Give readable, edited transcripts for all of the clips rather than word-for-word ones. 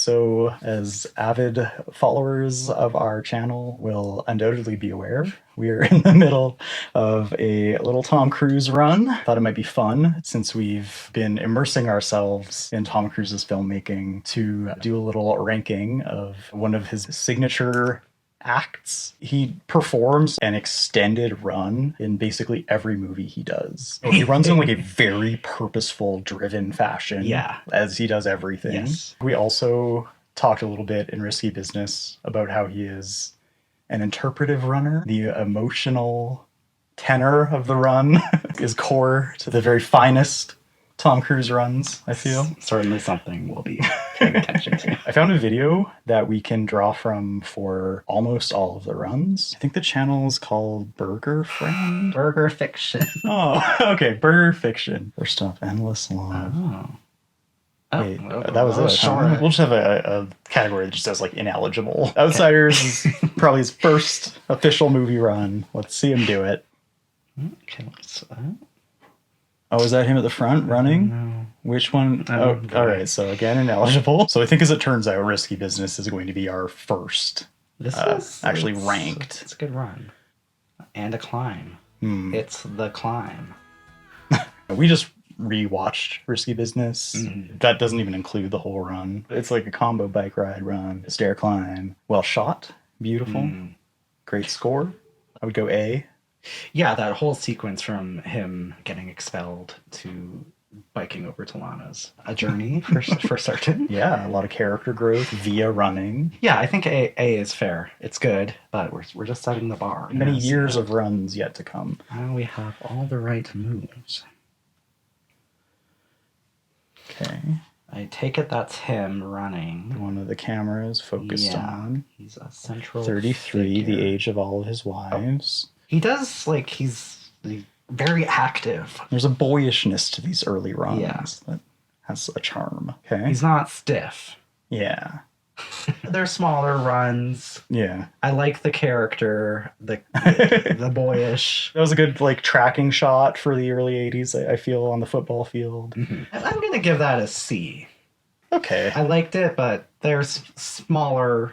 So, as avid followers of our channel will undoubtedly be aware, we are in the middle of a little Tom Cruise run. Thought it might be fun, since we've been immersing ourselves in Tom Cruise's filmmaking, to do a little ranking of one of his signature acts. He performs an extended run in basically every movie he does. He runs in like a very purposeful, driven fashion. Yeah. As he does everything. Yes. We also talked a little bit in Risky Business about how he is an interpretive runner. The emotional tenor of the run is core to the very finest Tom Cruise runs, I feel. Certainly something we'll be paying attention to. I found a video that we can draw from for almost all of the runs. I think the channel is called Burger Friend. Burger Fiction. Oh, okay, Burger Fiction. First up, Endless Love. Wait, that was it. Sure. We'll just have a category that just says like ineligible. Outsiders is probably his first official movie run. Let's see him do it. Okay, let's... Oh, is that him at the front running? No. Which one? Oh, all right. So again, ineligible. So I think, as it turns out, Risky Business is going to be our first. This is actually ranked. It's a good run. And a climb. It's the climb. We just rewatched Risky Business. That doesn't even include the whole run. It's like a combo bike ride run, stair climb. Well shot, beautiful, great score. I would go A. Yeah, that whole sequence from him getting expelled to biking over to Lana's a journey for certain. Yeah, a lot of character growth via running. Yeah, I think A is fair. It's good, but we're just setting the bar. Many years of runs yet to come. Now we have all the right moves. Okay. I take it that's him running. One of the cameras focused on. He's a central 33, figure. the age of all of his wives. He does, like, he's very active. There's a boyishness to these early runs Yeah. that has a charm. Okay. He's not stiff. Yeah. They're smaller runs. Yeah. I like the character, the boyish. That was a good like tracking shot for the early 80s, I feel, on the football field. I'm going to give that a C. Okay. I liked it, but there's smaller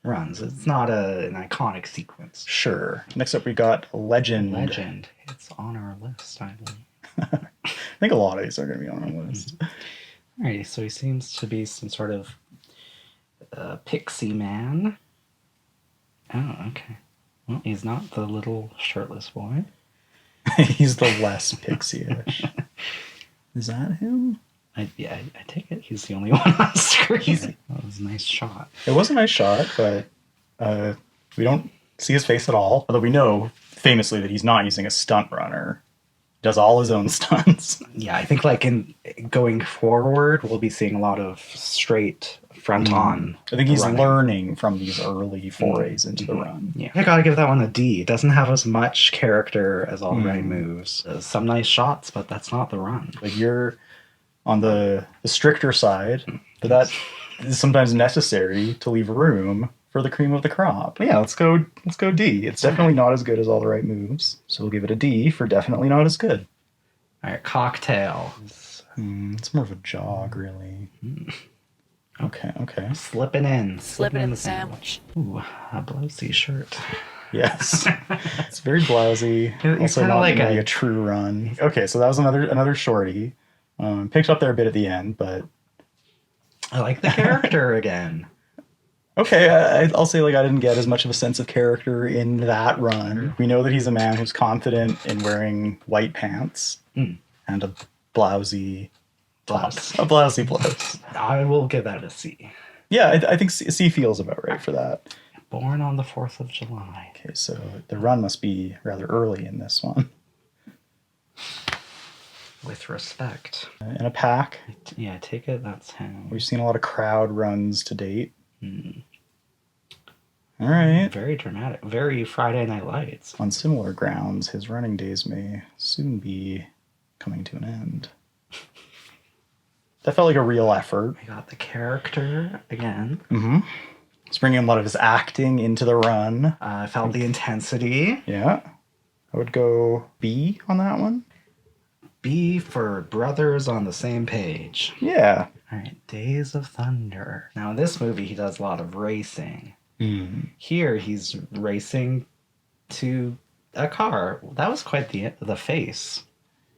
runs. It's not an iconic sequence. Sure. Next up, we got Legend. Legend. It's on our list, I believe. I think a lot of these are going to be on our list. Alrighty, so he seems to be some sort of pixie man. Oh, okay. Well, he's not the little shirtless boy. He's the less pixie-ish. Is that him? I take it he's the only one on screen. That was a nice shot. It was a nice shot, but we don't see his face at all. Although we know famously that he's not using a stunt runner. He does all his own stunts. Yeah, I think like in going forward, we'll be seeing a lot of straight front on. I think he's running. learning from these early forays into the run. Yeah, I gotta give that one a D. It doesn't have as much character as All the Right Moves. Some nice shots, but that's not the run. Like, you're on the stricter side, but that is sometimes necessary to leave room for the cream of the crop. But yeah, let's go D. It's definitely not as good as All the Right Moves, so we'll give it a D for definitely not as good. All right, Cocktail. It's more of a jog, really. Okay. Slipping in the sandwich. Ooh, a blousy shirt. Yes. It's very blousy. It's Also kinda not like really a- a true run. Okay, so that was another shorty. Picked up there a bit at the end, but I like the character again. okay, I'll say like I didn't get as much of a sense of character in that run. We know that he's a man who's confident in wearing white pants and a blousy Blouse. A blousy blouse. I will give that a C. Yeah, I think C feels about right for that. Born on the 4th of July. Okay, so the run must be rather early in this one. With respect. In a pack. Yeah, take it that's him. We've seen a lot of crowd runs to date. All right. Very dramatic. Very Friday Night Lights. On similar grounds, his running days may soon be coming to an end. That felt like a real effort. I got the character again. He's bringing a lot of his acting into the run. I felt the intensity. Yeah. I would go B on that one. B for brothers on the same page. Yeah. All right, Days of Thunder. Now, in this movie, he does a lot of racing. Mm. Here, he's racing to a car. That was quite the face.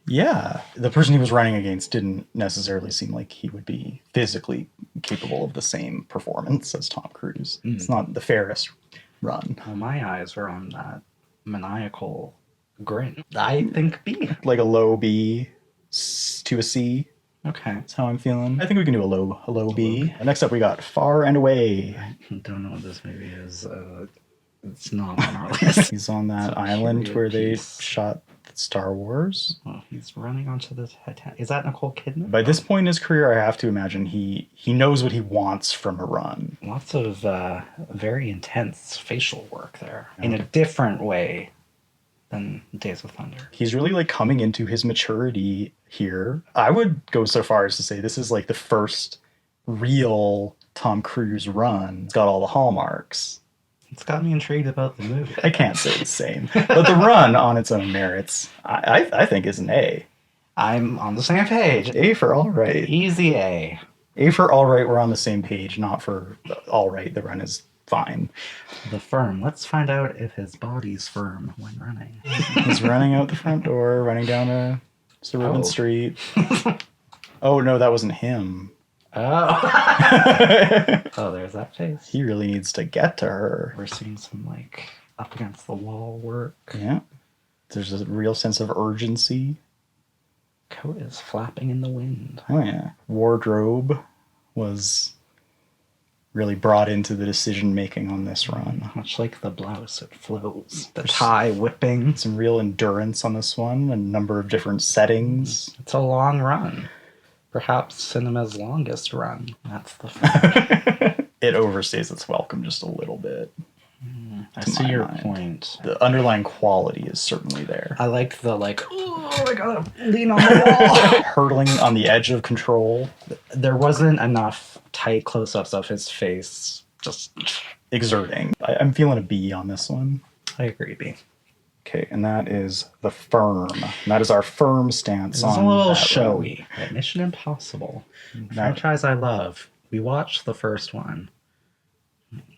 Yeah, the person he was running against didn't necessarily seem like he would be physically capable of the same performance as Tom Cruise. It's not the fairest run. Well, my eyes were on that maniacal grin. I think B. Like a low B to a C. Okay. That's how I'm feeling. I think we can do a low B. Next up, we got Far and Away. I don't know what this movie is. It's not on our list. He's on that It's a island period where they piece. shot Star Wars. Oh, he's running onto the Titanic. Is that Nicole Kidman? By this point in his career, I have to imagine he knows what he wants from a run. Lots of very intense facial work there in a different way than Days of Thunder. He's really like coming into his maturity here. I would go so far as to say this is like the first real Tom Cruise run. It's got all the hallmarks. It's got me intrigued about the movie. I can't say the same, but the run on its own merits, I think is an A. I'm on the same page. A for all right. Easy A. A for all right. We're on the same page. Not for all right. The run is fine. The Firm. Let's find out if his body's firm when running. He's running out the front door, running down a suburban street. Oh no, that wasn't him. Oh. Oh, there's that face. He really needs to get to her. We're seeing some like up against the wall work. Yeah. There's a real sense of urgency. Coat is flapping in the wind. Oh yeah. Wardrobe was really brought into the decision making on this run. Much like the blouse, it flows. The tie whipping. Some real endurance on this one, a number of different settings. It's a long run. Perhaps cinema's longest run. That's the Firm. It overstays its welcome just a little bit. I to see my your mind. point. The underlying quality is certainly there. I liked the oh, I gotta lean on the wall. Hurtling on the edge of control. There wasn't enough tight close-ups of his face. Just Exerting. I'm feeling a B on this one. I agree, B. Okay, and that is The Firm. And that is our firm stance It's on a little that showy. Mission Impossible. Franchise I love. We watched the first one.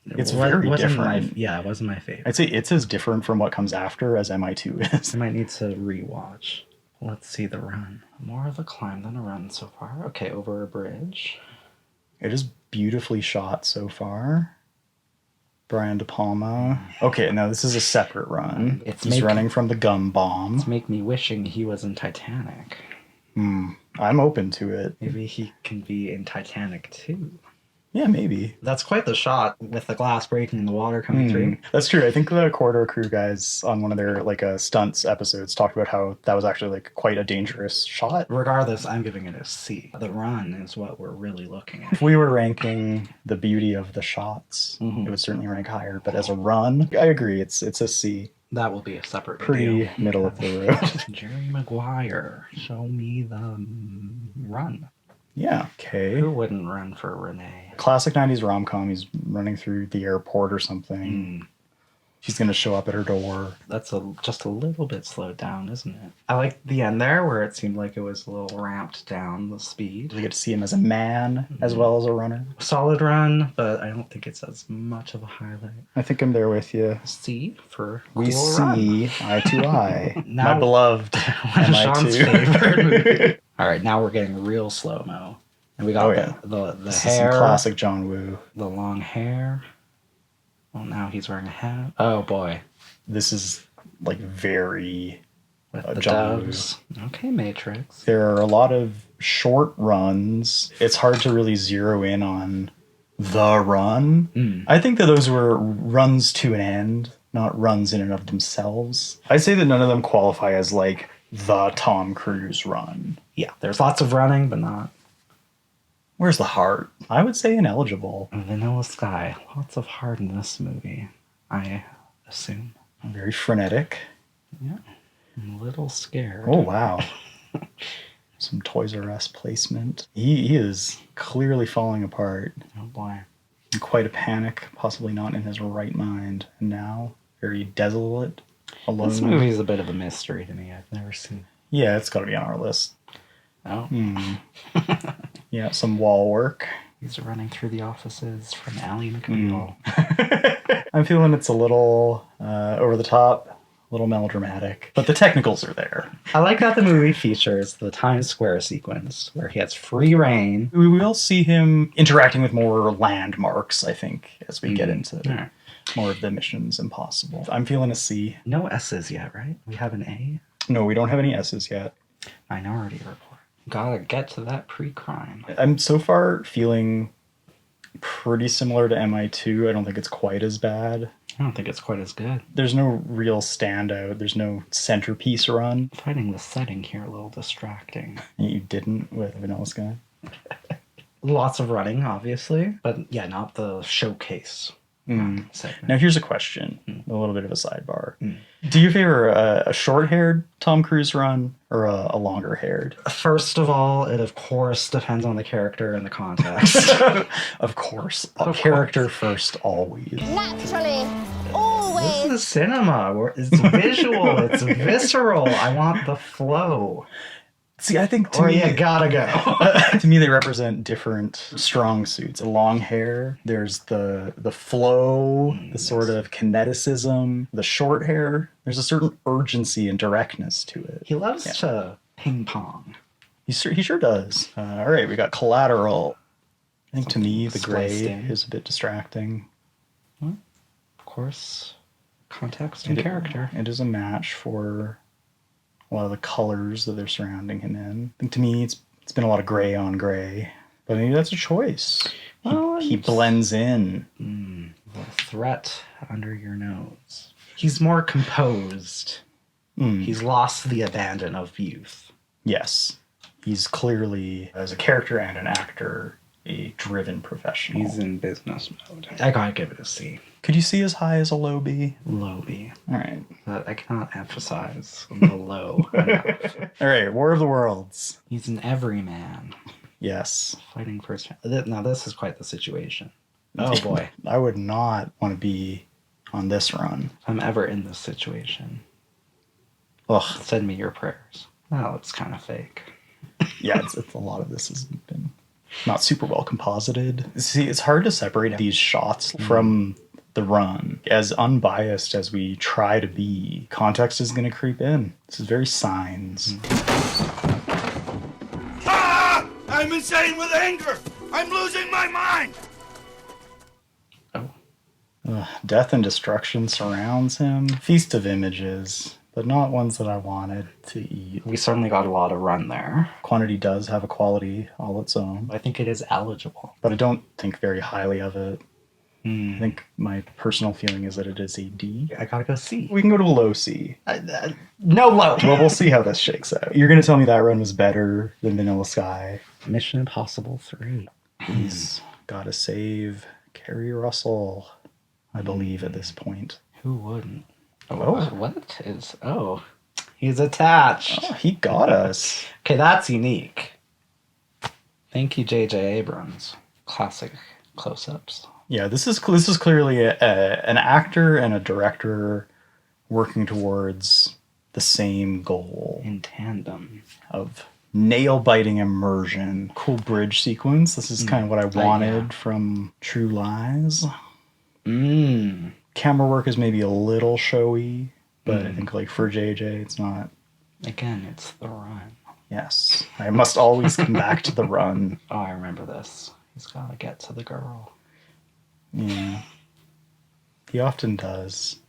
It's very different. It wasn't my favorite. I'd say it's as different from what comes after as MI2 is. I might need to rewatch. Let's see the run. More of a climb than a run so far. Okay, over a bridge. It is beautifully shot so far. Brian De Palma. Okay, now this is a separate run. He's running from the gum bomb. It's make me wishing he was in Titanic. I'm open to it. Maybe he can be in Titanic too. Yeah, maybe. That's quite the shot with the glass breaking and the water coming through. That's true. I think the Corridor Crew guys on one of their stunts episodes talked about how that was actually quite a dangerous shot. Regardless, I'm giving it a C. The run is what we're really looking at. If we were ranking the beauty of the shots, it would certainly rank higher. But as a run, I agree. It's a C. That will be a separate Pretty video. middle of the road. Jerry Maguire, show me the run. Yeah. Okay. Who wouldn't run for Renee? Classic 90s rom-com. He's running through the airport or something. She's going to show up at her door. That's just a little bit slowed down, isn't it? I like the end there where it seemed like it was a little ramped down the speed. We get to see him as a man as well as a runner. Solid run, but I don't think it's as much of a highlight. I think I'm there with you. C for We cool see eye to eye. Now- My beloved Sean's favorite movie. All right, now we're getting real slow-mo. And we got the This hair. is some classic John Woo. The long hair. Well, now he's wearing a hat. Oh, boy. This is very With the John Woo. doves. Okay, Matrix. There are a lot of short runs. It's hard to really zero in on the run. I think that those were runs to an end, not runs in and of themselves. I'd say that none of them qualify as the Tom Cruise run. Yeah, there's lots of running, but not. Where's the heart? I would say ineligible. Vanilla Sky. Lots of heart in this movie, I assume. Very frenetic. Yeah. I'm a little scared. Oh, wow. Some Toys R Us placement. He is clearly falling apart. Oh, boy. In quite a panic, possibly not in his right mind. And now, very desolate, alone. This movie's a bit of a mystery to me. I've never seen it. Yeah, it's got to be on our list. Oh. Yeah, Yeah, some wall work. He's running through the offices from Ally McBeal. I'm feeling it's a little over the top, a little melodramatic, but the technicals are there. I like how the movie features the Times Square sequence where he has free reign. We will see him interacting with more landmarks, I think, as we get into Right. more of the Missions Impossible. I'm feeling a C. No S's yet, right? We have an A. No, we don't have any S's yet. Minority Report. Gotta get to that pre-crime. I'm so far feeling pretty similar to MI2. I don't think it's quite as bad. I don't think it's quite as good. There's no real standout. There's no centerpiece run. Finding the setting here a little distracting. You didn't with Vanilla Sky. Lots of running, obviously, but yeah, not the showcase segment. Now here's a question, a little bit of a sidebar. Do you favor a short-haired Tom Cruise run or a longer-haired? First of all, it of course depends on the character and the context. Of course. Character first, always. Naturally, always. This is cinema. It's visual. It's visceral. I want the flow. See, I think Or you gotta go. to me they represent different strong suits. Long hair, there's the flow, the sort of kineticism. The short hair, there's a certain urgency and directness to it. He loves to ping pong. He sure does. All right, we got Collateral. I think to me the Spliced gray in. is a bit distracting. Of course, context and character. It is a match for a lot of the colors that they're surrounding him in. I think to me it's been a lot of gray on gray, but maybe that's a choice. He blends in. The threat under your nose. He's more composed. He's lost the abandon of youth. Yes, he's clearly, as a character and an actor, a driven professional. He's in business mode. I gotta give it a C. Could you see as high as a low B? Low B. All right. But I cannot emphasize the low enough. All right, War of the Worlds. He's an everyman. Yes. Fighting for his family. Now this is quite the situation. Oh boy. I would not want to be on this run. If I'm ever in this situation, Ugh. send me your prayers. That looks kind of fake. Yeah, it's a lot of this has been not super well composited. See, it's hard to separate these shots from the run. As unbiased as we try to be, context is going to creep in. This is very Signs. Ah! I'm insane with anger! I'm losing my mind! Death and destruction surrounds him. Feast of images, but not ones that I wanted to eat. We certainly got a lot of run there. Quantity does have a quality all its own, I think it is eligible. but I don't think very highly of it. I think my personal feeling is that it is a D. I gotta go C. We can go to a low C. No low. Well, we'll see how this shakes out. You're going to tell me that run was better than Vanilla Sky. Mission Impossible 3. He's got to save Kerry Russell, I believe, at this point. Who wouldn't? Oh. What is... Oh. He's attached. Oh, he got us. Okay, that's unique. Thank you, J.J. Abrams. Classic close-ups. Yeah, this is clearly an actor and a director working towards the same goal In tandem. of nail-biting immersion. Cool bridge sequence. This is kind of what I wanted from True Lies. Camera work is maybe a little showy, but I think like for JJ, it's not. Again, it's the run. Yes, I must always come back to the run. Oh, I remember this. He's gotta get to the girl. Yeah, he often does.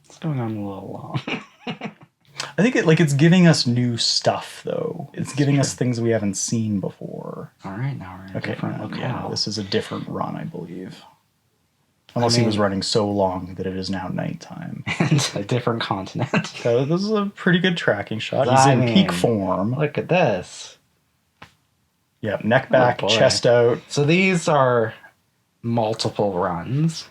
It's going on a little long. I think it's giving us new stuff though. It's giving us things we haven't seen before. All right, now we're in a different locale. Yeah, this is a different run, I believe. Unless he was running so long that it is now nighttime. And a different continent. So this is a pretty good tracking shot. He's in peak form. Look at this. Yeah, neck back, boy. chest out. So these are multiple runs,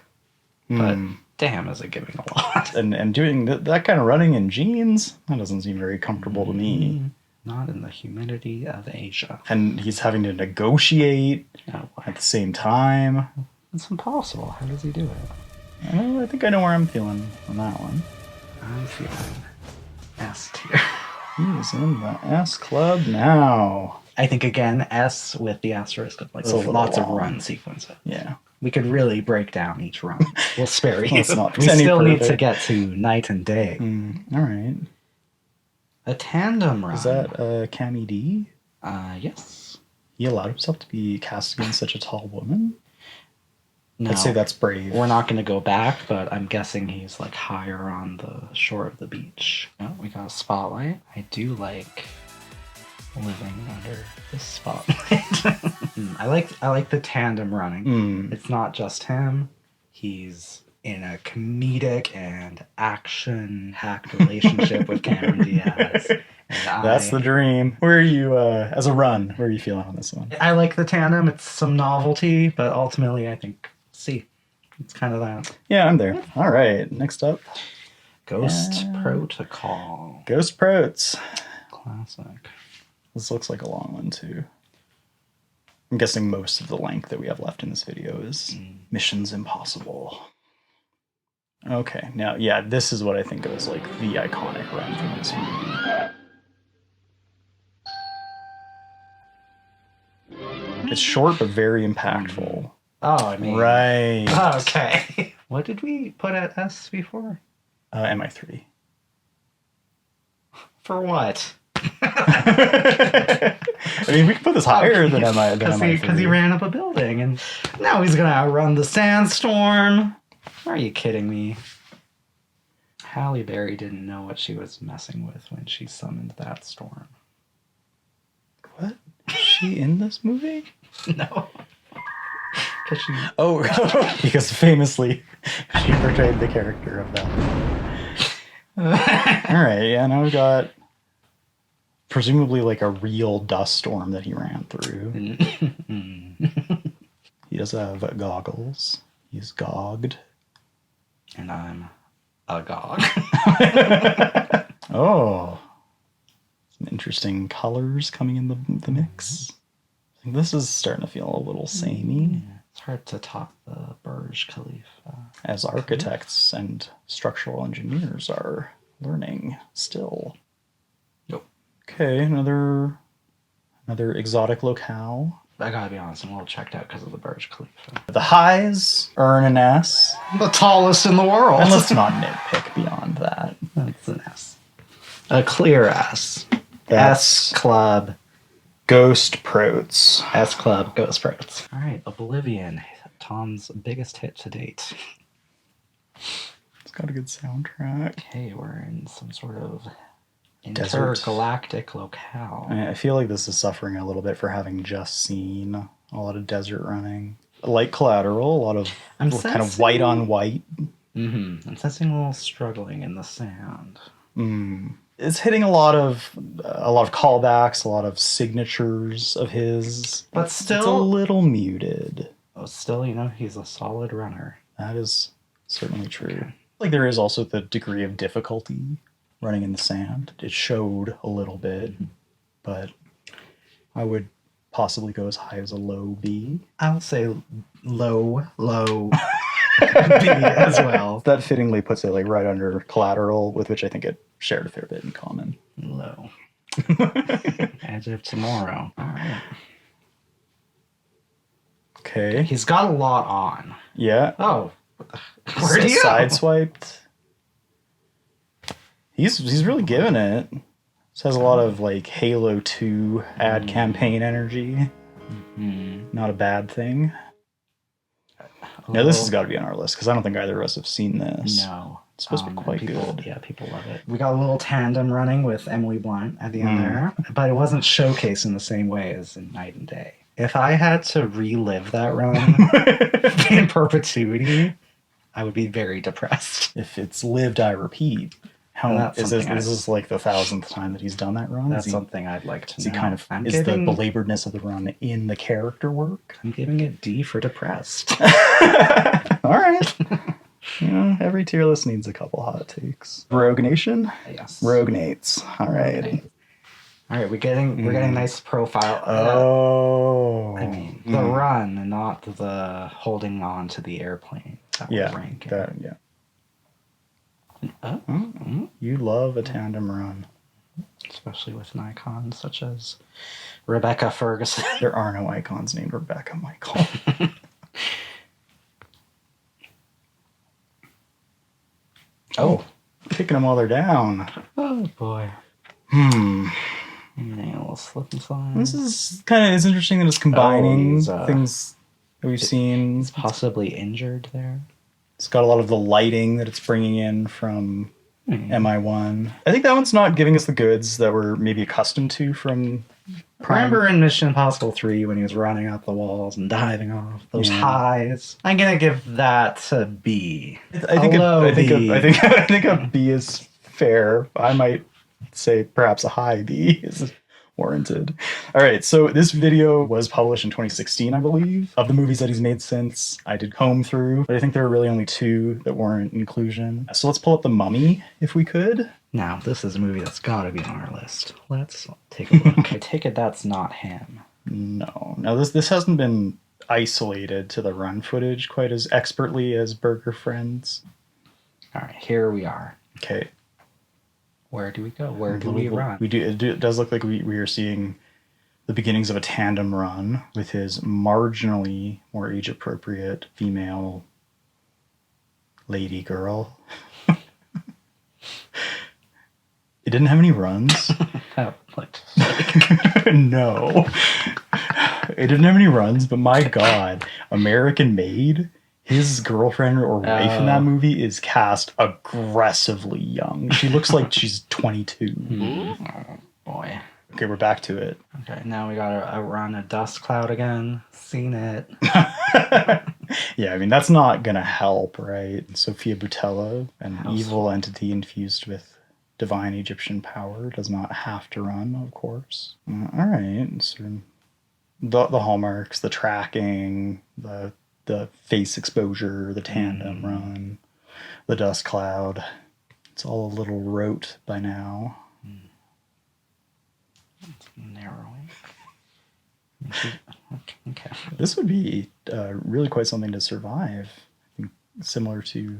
but damn, is it giving a lot. And doing that kind of running in jeans, that doesn't seem very comfortable to me. Not in the humidity of Asia. And he's having to negotiate Oh, at the same time. it's impossible. How does he do it? I think I know where I'm feeling on that one. I'm feeling S tier. He's in the S Club now. I think, again, S with the asterisk of like It's a little lots of long. run sequences. Yeah. We could really break down each run. We'll spare you. Let's not We any still need further. to get to night and day. All right. A tandem run. Is that Cammy D? Yes. He allowed himself to be cast against such a tall woman? No, I'd say that's brave. we're not going to go back, but I'm guessing he's like higher on the shore of the beach. Oh, we got a spotlight. I do like living under the spotlight. I like the tandem running. It's not just him. He's in a comedic and action-packed relationship with Cameron Diaz. And That's the dream. Where are you, as a run, where are you feeling on this one? I like the tandem. It's some novelty, but ultimately I think C. It's kind of that. Yeah, I'm there. All right, next up. Ghost Protocol. Ghost Protes. Classic. This looks like a long one, too. I'm guessing most of the length that we have left in this video is Missions Impossible. Okay, now, yeah, this is what I think of as, like, the iconic run from this movie. It's short, but very impactful. Oh, I mean... Right. Okay. What did we put at S before? MI3. For what? I mean, we can put this higher than MI3. Because he ran up a building, and now he's going to outrun the sandstorm. Are you kidding me? Halle Berry didn't know what she was messing with when she summoned that storm. What? Is she in this movie? No. Because she... Oh, because famously she portrayed the character of that. Alright, yeah, now we've got presumably like a real dust storm that he ran through. He does have goggles. He's gogged. And I'm agog. Oh. Some interesting colors coming in the mix. I think this is starting to feel a little samey. It's hard to top the Burj Khalifa. As architects and structural engineers are learning still. Nope. Okay, another exotic locale. I gotta be honest, I'm a little checked out because of the Burj Khalifa. The highs earn an S. The tallest in the world. And let's not nitpick beyond that. That's an S. A clear S. That's S Club. Ghost Protes. S Club Ghost Protes. Alright, Oblivion. Tom's biggest hit to date. It's got a good soundtrack. Okay, we're in some sort of Desert. intergalactic locale. I feel like this is suffering a little bit for having just seen a lot of desert running. Like Collateral, a lot of kind of white on white. I'm sensing a little struggling in the sand. It's hitting a lot of callbacks, a lot of signatures of his. But it's still... a little muted. Oh, still, you know, he's a solid runner. That is certainly true. Like there is also the degree of difficulty running in the sand. It showed a little bit, but I would possibly go as high as a low B. I'll say low B as well. That fittingly puts it like right under Collateral, with which I think it shared a fair bit in common. Low. Edge of Tomorrow. All right. Okay. He's got a lot on. Yeah. Oh. Where do you go? Sideswiped. He's really giving it. This has a lot of like Halo 2 ad campaign energy. Not a bad thing. Now this has got to be on our list because I don't think either of us have seen this. No. It's supposed to be quite good. Yeah, people love it. We got a little tandem running with Emily Blunt at the end there, but it wasn't showcased in the same way as in Night and Day. If I had to relive that run in perpetuity, I would be very depressed. If it's lived, I repeat. How is this like the 1,000th time that he's done that run? That's something I'd like to know. Is he kind of the belaboredness of the run in the character work? I'm giving it D for depressed. All right. You know, every tier list needs a couple hot takes. Rogue Nation? Yes. Rogue Nates. All right. Okay. All right, we're getting a nice profile. Oh. I mean, the run, not the holding on to the airplane. That we're ranking. You love a tandem run. especially with an icon such as Rebecca Ferguson. There are no icons named Rebecca, Michael. Oh, picking them while they're down. Oh boy. Hmm. Yeah, a little slip and slide. This is it's interesting that it's combining he's, things that we've seen. He's possibly injured there. It's got a lot of the lighting that it's bringing in from MI1. I think that one's not giving us the goods that we're maybe accustomed to from Prime. Remember in Mission Impossible 3 when he was running up the walls and diving off those highs? I'm gonna give that a B. I think a B is fair. I might say perhaps a high B is warranted. All right, so this video was published in 2016, I believe. Of the movies that he's made since, I did comb through, but I think there were really only 2 that weren't inclusion. So let's pull up The Mummy, if we could. Now, this is a movie that's got to be on our list. Let's take a look. I take it that's not him. No. Now, this hasn't been isolated to the run footage quite as expertly as Burger Friends. All right, here we are. Okay. Where do we go? Where do we run? We do. It does look like we are seeing the beginnings of a tandem run with his marginally more age-appropriate female lady girl. It didn't have any runs. No. It didn't have any runs, but my God, American Made, his girlfriend or wife in that movie is cast aggressively young. She looks like she's 22. Oh, boy. Okay, we're back to it. Okay, now we gotta run a dust cloud again. Seen it. Yeah, I mean, that's not gonna help, right? Sophia Boutella, an evil entity infused with divine Egyptian power, does not have to run, of course. All right, so the hallmarks, the tracking, the face exposure, the tandem run, the dust cloud. It's all a little rote by now. It's narrowing. Okay. This would be really quite something to survive. I think similar to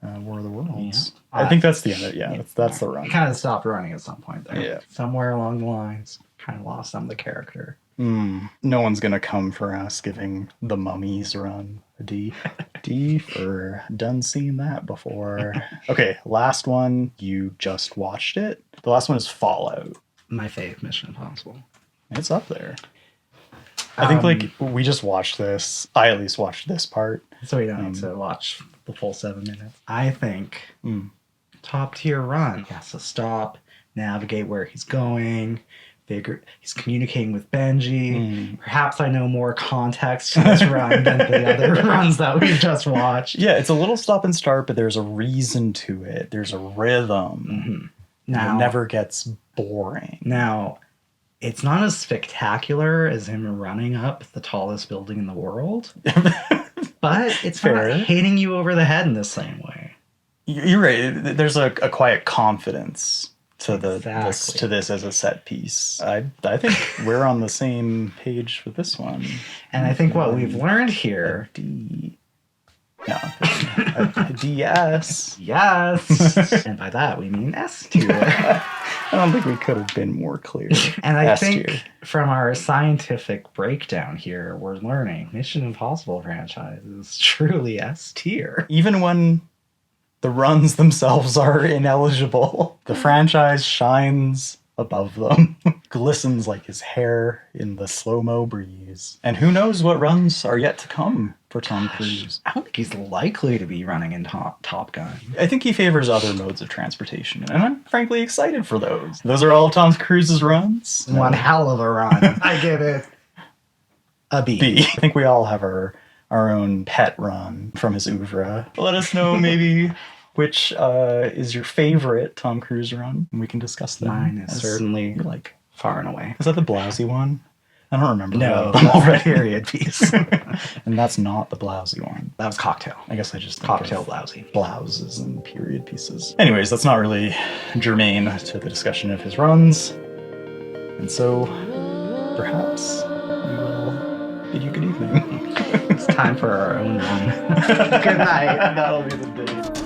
War of the Worlds. Yeah. I think that's the end of it. Yeah, that's the run. Kind of stopped running at some point there. Yeah. Somewhere along the lines, kind of lost some of the character. No one's gonna come for us giving The Mummy's run a D. D for done seen that before. Okay, last one. You just watched it. The last one is Fallout. My fave Mission Impossible. It's up there. I think we just watched this. I at least watched this part. So we don't need to watch the full 7 minutes. I think top tier run. He has to stop, navigate where he's going, figure he's communicating with Benji. Perhaps I know more context to this run than the other runs that we've just watched. Yeah, it's a little stop and start, but there's a reason to it. There's a rhythm. Now, it never gets boring. Now, it's not as spectacular as him running up the tallest building in the world, but it's fair. Not hitting you over the head in the same way. You're right. There's a quiet confidence to Exactly. to this as a set piece. I think we're on the same page with this one. And I think what we've learned here... D. No. A DS. Yes! And by that, we mean S tier. I don't think we could have been more clear. And I S think tier. from our scientific breakdown here, we're learning Mission Impossible franchise is truly S tier. Even when the runs themselves are ineligible, the franchise shines above them, glistens like his hair in the slow-mo breeze. And who knows what runs are yet to come for Tom Cruise. I don't think he's likely to be running in Top Gun. I think he favors other modes of transportation, and I'm frankly excited for those. Those are all of Tom Cruise's runs. One hell of a run. I give it a B. B. I think we all have our own pet run from his oeuvre. Let us know maybe which is your favorite Tom Cruise run, and we can discuss them. Mine is certainly like far and away. Is that the blousy one? I don't remember. No, them that's already. the period piece. And that's not the blousy one. That was Cocktail. I guess I just think Cocktail of blousy. blouses and period pieces. Anyways, that's not really germane to the discussion of his runs. And so, perhaps, we will bid you good evening. It's time for our own run. Good night. That'll be the bid.